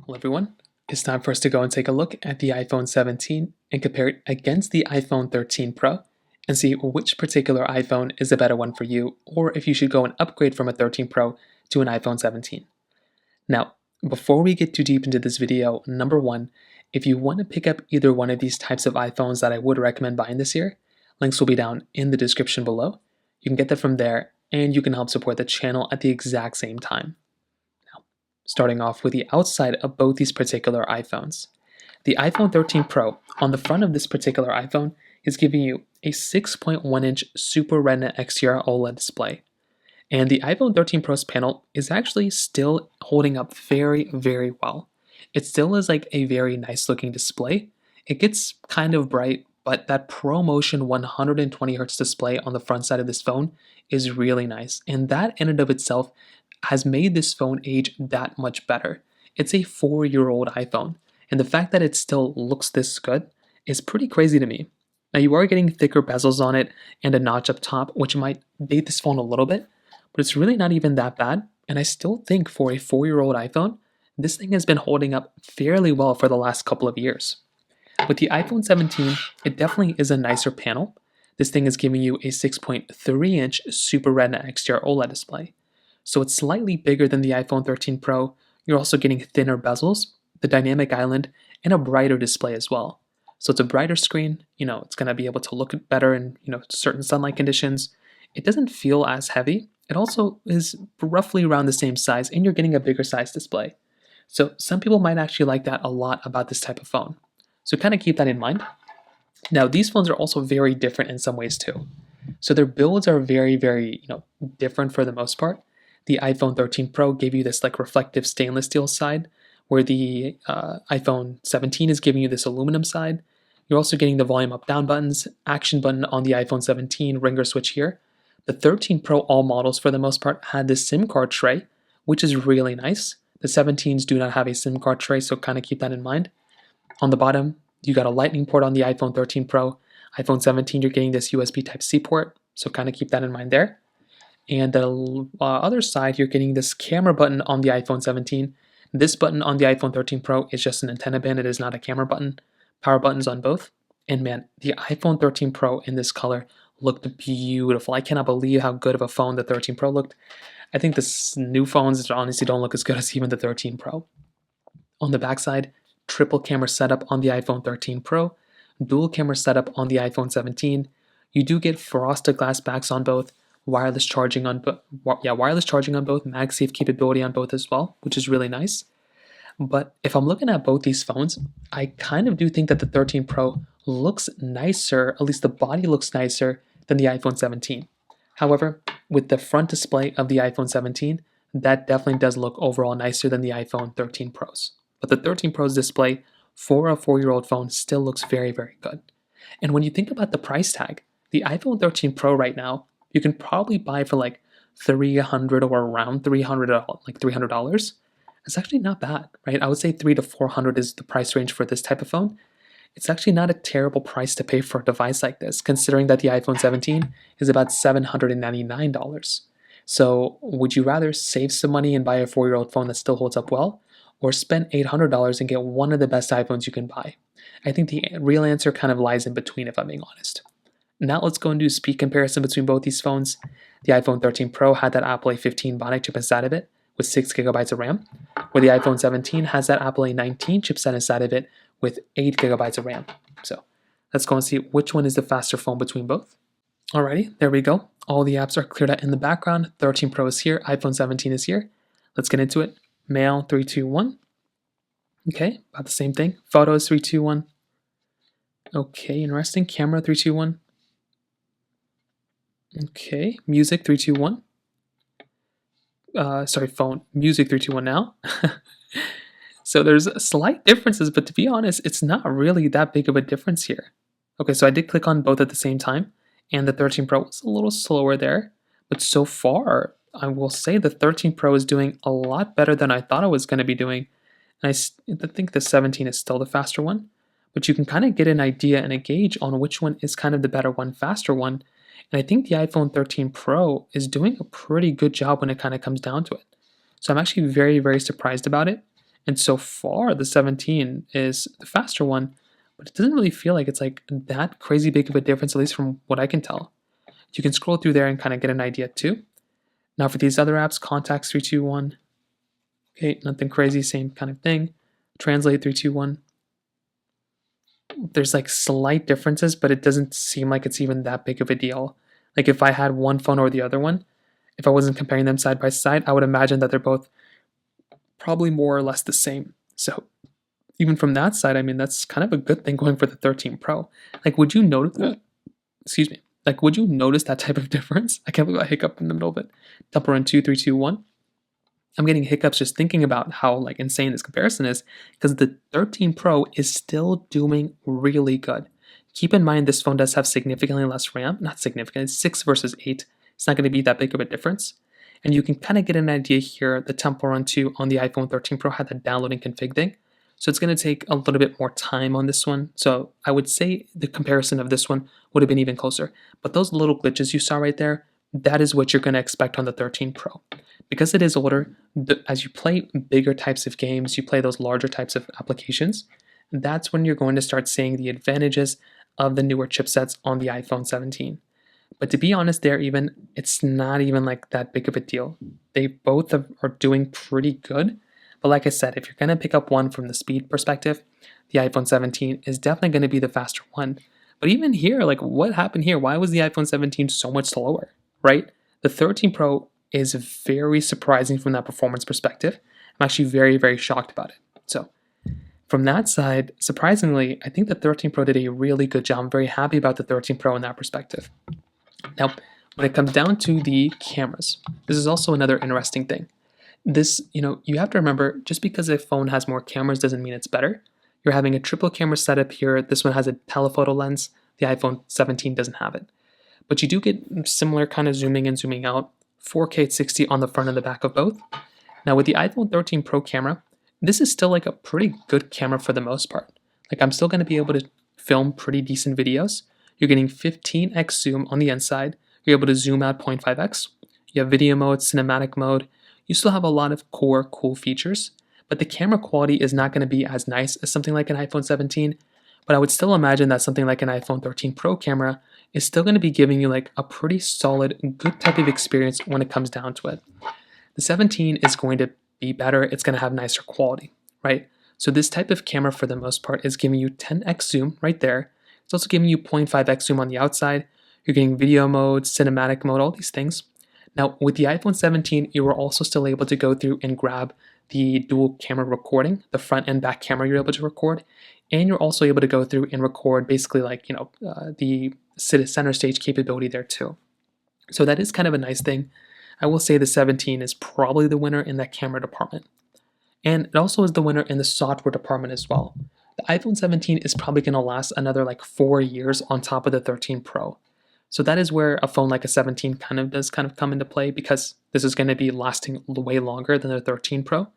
Hello everyone, it's time for us to go and take a look at the iPhone 17 and compare it against the iPhone 13 Pro and see which particular iPhone is a better one for you, or if you should go and upgrade from a 13 Pro to an iPhone 17. Now, before we get too deep into this video, number one, if you want to pick up either one of these types of iPhones that I would recommend buying this year, links will be down in the description below. You can get that from there, and you can help support the channel at the exact same time. Starting off with the outside of both these particular iPhones. The iPhone 13 Pro on the front of this particular iPhone is giving you a 6.1-inch Super Retina XDR OLED display. And the iPhone 13 Pro's panel is actually still holding up very, very well. It still is like a very nice looking display. It gets kind of bright, but that ProMotion 120Hz display on the front side of this phone is really nice. And that in and of itself has made this phone age that much better. It's a 4-year-old iPhone, and the fact that it still looks this good is pretty crazy to me. Now, you are getting thicker bezels on it and a notch up top, which might date this phone a little bit, but it's really not even that bad, and I still think for a 4-year-old iPhone, this thing has been holding up fairly well for the last couple of years. With the iPhone 17, it definitely is a nicer panel. This thing is giving you a 6.3-inch Super Retina XDR OLED display. So it's slightly bigger than the iPhone 13 Pro. You're also getting thinner bezels, the dynamic island, and a brighter display as well. So it's a brighter screen, it's going to be able to look better in, certain sunlight conditions. It doesn't feel as heavy. It also is roughly around the same size, and you're getting a bigger size display. So some people might actually like that a lot about this type of phone. So kind of keep that in mind. Now, these phones are also very different in some ways too. So their builds are very, very, different for the most part. The iPhone 13 Pro gave you this like reflective stainless steel side, where the iPhone 17 is giving you this aluminum side. You're also getting the volume up down buttons, action button on the iPhone 17, ringer switch here. The 13 Pro, all models for the most part, had this SIM card tray, which is really nice. The 17s do not have a SIM card tray, so kind of keep that in mind. On the bottom, you got a lightning port on the iPhone 13 Pro. iPhone 17, you're getting this USB Type-C port, so kind of keep that in mind there. And the other side, you're getting this camera button on the iPhone 17. This button on the iPhone 13 Pro is just an antenna band. It is not a camera button. Power buttons on both. And man, the iPhone 13 Pro in this color looked beautiful. I cannot believe how good of a phone the 13 Pro looked. I think the new phones honestly don't look as good as even the 13 Pro. On the backside, triple camera setup on the iPhone 13 Pro. Dual camera setup on the iPhone 17. You do get frosted glass backs on both. Wireless charging on both, MagSafe capability on both as well, which is really nice. But if I'm looking at both these phones, I kind of do think that the 13 Pro looks nicer, at least the body looks nicer than the iPhone 17. However, with the front display of the iPhone 17, that definitely does look overall nicer than the iPhone 13 Pros. But the 13 Pro's display for a 4-year-old phone still looks very, very good. And when you think about the price tag, the iPhone 13 Pro right now, you can probably buy for like $300 or around $300. It's actually not bad, right? I would say $300 to $400 is the price range for this type of phone. It's actually not a terrible price to pay for a device like this, considering that the iPhone 17 is about $799. So would you rather save some money and buy a 4-year-old phone that still holds up well, or spend $800 and get one of the best iPhones you can buy? I think the real answer kind of lies in between, if I'm being honest. Now let's go and do a speed comparison between both these phones. The iPhone 13 Pro had that Apple A15 Bionic chip inside of it with 6 GB of RAM, where the iPhone 17 has that Apple A19 chipset inside of it with 8 GB of RAM. So let's go and see which one is the faster phone between both. Alrighty, there we go. All the apps are cleared out in the background. 13 Pro is here, iPhone 17 is here. Let's get into it. Mail 3, 2, 1. Okay, about the same thing. Photos 3, 2, 1. Okay, interesting. Camera 3, 2, 1. Okay, music 3, 2, 1. Phone. Music 3, 2, 1 now. So there's slight differences, but to be honest, it's not really that big of a difference here. Okay, so I did click on both at the same time, and the 13 Pro was a little slower there. But so far, I will say the 13 Pro is doing a lot better than I thought it was going to be doing. And I think the 17 is still the faster one. But you can kind of get an idea and a gauge on which one is kind of the better one, faster one. And I think the iPhone 13 Pro is doing a pretty good job when it kind of comes down to it. So I'm actually very, very surprised about it. And so far, the 17 is the faster one, but it doesn't really feel like it's like that crazy big of a difference, at least from what I can tell. You can scroll through there and kind of get an idea too. Now for these other apps, Contacts 321, okay, nothing crazy, same kind of thing. Translate 321. There's like slight differences, but it doesn't seem like it's even that big of a deal. Like if I had one phone or the other one, if I wasn't comparing them side by side, I would imagine that they're both probably more or less the same. So even from that side, I mean, that's kind of a good thing going for the 13 Pro. Like, would you notice? Excuse me. Like, would you notice that type of difference? I can't believe I hiccup in the middle of it. Temple Run 2, 3, 2, 1. I'm getting hiccups just thinking about how like insane this comparison is because the 13 Pro is still doing really good. Keep in mind this phone does have significantly less RAM, not significant, it's 6 versus 8. It's not going to be that big of a difference. And you can kind of get an idea here. The Temple Run 2 on the iPhone 13 Pro had the downloading config thing. So it's going to take a little bit more time on this one. So I would say the comparison of this one would have been even closer. But those little glitches you saw right there, that is what you're going to expect on the 13 Pro. Because it is older, as you play bigger types of games, you play those larger types of applications, that's when you're going to start seeing the advantages of the newer chipsets on the iPhone 17. But to be honest, it's not even like that big of a deal. They both are doing pretty good. But like I said, if you're going to pick up one from the speed perspective, the iPhone 17 is definitely going to be the faster one. But even here, like what happened here? Why was the iPhone 17 so much slower, right? The 13 Pro is very surprising from that performance perspective. I'm actually very, very shocked about it. So from that side, surprisingly, I think the 13 Pro did a really good job. I'm very happy about the 13 Pro in that perspective. Now, when it comes down to the cameras, this is also another interesting thing. This, you have to remember, just because a phone has more cameras doesn't mean it's better. You're having a triple camera setup here. This one has a telephoto lens. The iPhone 17 doesn't have it. But you do get similar kind of zooming in, zooming out, 4K at 60 on the front and the back of both. Now with the iPhone 13 Pro camera, this is still like a pretty good camera for the most part. Like I'm still going to be able to film pretty decent videos. You're getting 15x zoom on the inside. You're able to zoom out 0.5x. You have video mode, cinematic mode. You still have a lot of core cool features, but the camera quality is not going to be as nice as something like an iPhone 17. But I would still imagine that something like an iPhone 13 Pro camera is still going to be giving you like a pretty solid, good type of experience when it comes down to it. The 17 is going to be better. It's going to have nicer quality, right? So this type of camera for the most part is giving you 10x zoom right there. It's also giving you 0.5x zoom on the outside. You're getting video mode, cinematic mode, all these things. Now with the iPhone 17, you were also still able to go through and grab the dual camera recording, the front and back camera you're able to record, and you're also able to go through and record basically like, the center stage capability there too. So that is kind of a nice thing. I will say the 17 is probably the winner in that camera department. And it also is the winner in the software department as well. The iPhone 17 is probably going to last another like 4 years on top of the 13 Pro. So that is where a phone like a 17 does come into play because this is going to be lasting way longer than the 13 Pro.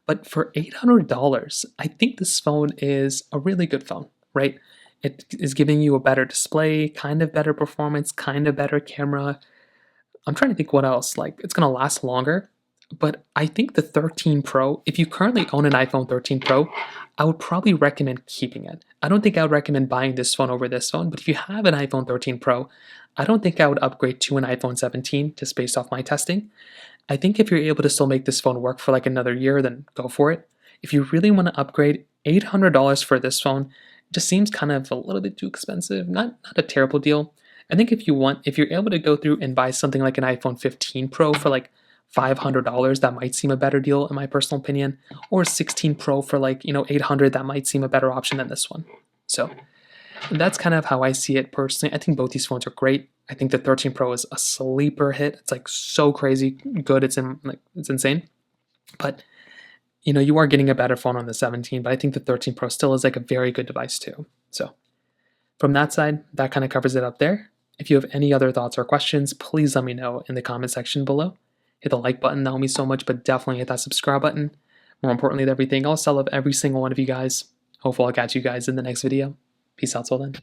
But for $800, I think this phone is a really good phone, right? It is giving you a better display, kind of better performance, kind of better camera. I'm trying to think what else. Like, it's going to last longer. But I think the 13 Pro, if you currently own an iPhone 13 Pro, I would probably recommend keeping it. I don't think I would recommend buying this phone over this phone, but if you have an iPhone 13 Pro, I don't think I would upgrade to an iPhone 17 just based off my testing. I think if you're able to still make this phone work for like another year, then go for it. If you really want to upgrade, $800 for this phone just seems kind of a little bit too expensive. Not a terrible deal. I think if you're able to go through and buy something like an iPhone 15 Pro for like $500, that might seem a better deal in my personal opinion, or 16 Pro for like, $800, that might seem a better option than this one. So that's kind of how I see it personally. I think both these phones are great. I think the 13 Pro is a sleeper hit. It's like so crazy good. It's insane. But you are getting a better phone on the 17, but I think the 13 Pro still is like a very good device too. So from that side, that kind of covers it up there. If you have any other thoughts or questions, please let me know in the comment section below. Hit the like button, that helps me so much, but definitely hit that subscribe button. More importantly than everything else, I love every single one of you guys. Hopefully I'll catch you guys in the next video. Peace out till then.